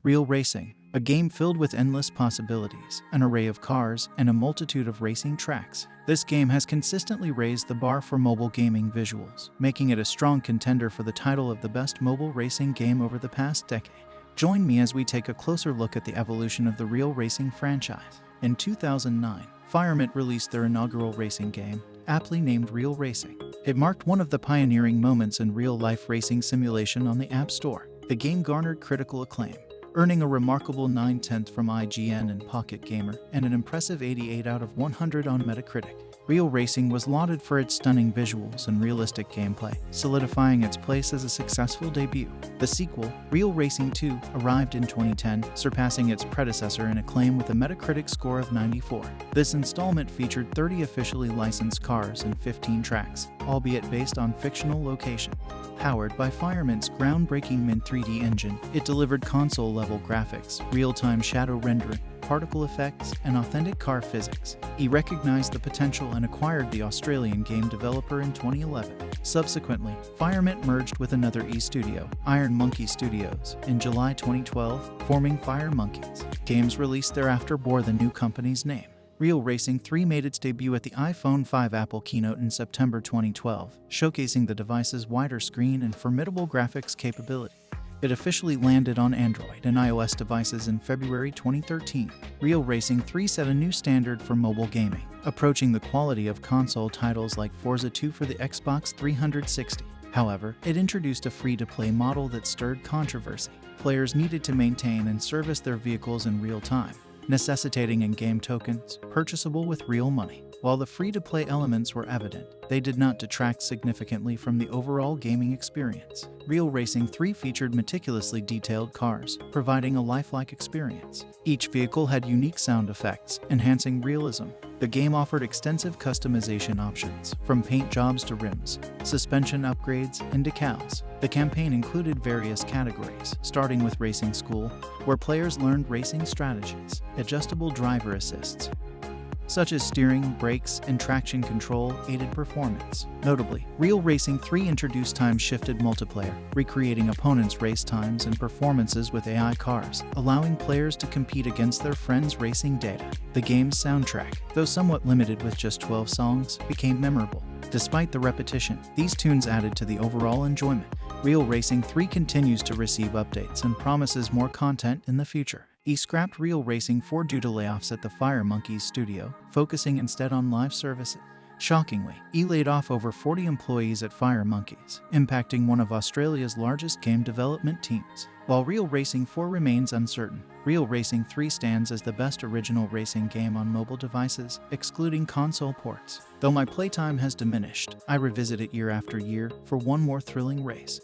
Real Racing, a game filled with endless possibilities, an array of cars, and a multitude of racing tracks. This game has consistently raised the bar for mobile gaming visuals, making it a strong contender for the title of the best mobile racing game over the past decade. Join me as we take a closer look at the evolution of the Real Racing franchise. In 2009, Firemint released their inaugural racing game, aptly named Real Racing. It marked one of the pioneering moments in real-life racing simulation on the App Store. The game garnered critical acclaim, earning a remarkable 9/10 from IGN and Pocket Gamer, and an impressive 88 out of 100 on Metacritic. Real Racing was lauded for its stunning visuals and realistic gameplay, solidifying its place as a successful debut. The sequel, Real Racing 2, arrived in 2010, surpassing its predecessor in acclaim with a Metacritic score of 94. This installment featured 30 officially licensed cars and 15 tracks, albeit based on fictional locations. Powered by Firemint's groundbreaking Mint 3D engine, it delivered console-level graphics, real-time shadow rendering, particle effects, and authentic car physics. He recognized the potential and acquired the Australian game developer in 2011. Subsequently, Firemint merged with another e-studio, Iron Monkey Studios, in July 2012, forming Fire Monkeys. Games released thereafter bore the new company's name. Real Racing 3 made its debut at the iPhone 5 Apple keynote in September 2012, showcasing the device's wider screen and formidable graphics capability. It officially landed on Android and iOS devices in February 2013. Real Racing 3 set a new standard for mobile gaming, approaching the quality of console titles like Forza 2 for the Xbox 360. However, it introduced a free-to-play model that stirred controversy. Players needed to maintain and service their vehicles in real time, necessitating in-game tokens, purchasable with real money. While the free-to-play elements were evident, they did not detract significantly from the overall gaming experience. Real Racing 3 featured meticulously detailed cars, providing a lifelike experience. Each vehicle had unique sound effects, enhancing realism. The game offered extensive customization options, from paint jobs to rims, suspension upgrades, and decals. The campaign included various categories, starting with Racing School, where players learned racing strategies, adjustable driver assists, such as steering, brakes, and traction control, aided performance. Notably, Real Racing 3 introduced time-shifted multiplayer, recreating opponents' race times and performances with AI cars, allowing players to compete against their friends' racing data. The game's soundtrack, though somewhat limited with just 12 songs, became memorable. Despite the repetition, these tunes added to the overall enjoyment. Real Racing 3 continues to receive updates and promises more content in the future. He scrapped Real Racing 4 due to layoffs at the Fire Monkeys studio, focusing instead on live services. Shockingly, he laid off over 40 employees at Fire Monkeys, impacting one of Australia's largest game development teams. While Real Racing 4 remains uncertain, Real Racing 3 stands as the best original racing game on mobile devices, excluding console ports. Though my playtime has diminished, I revisit it year after year for one more thrilling race.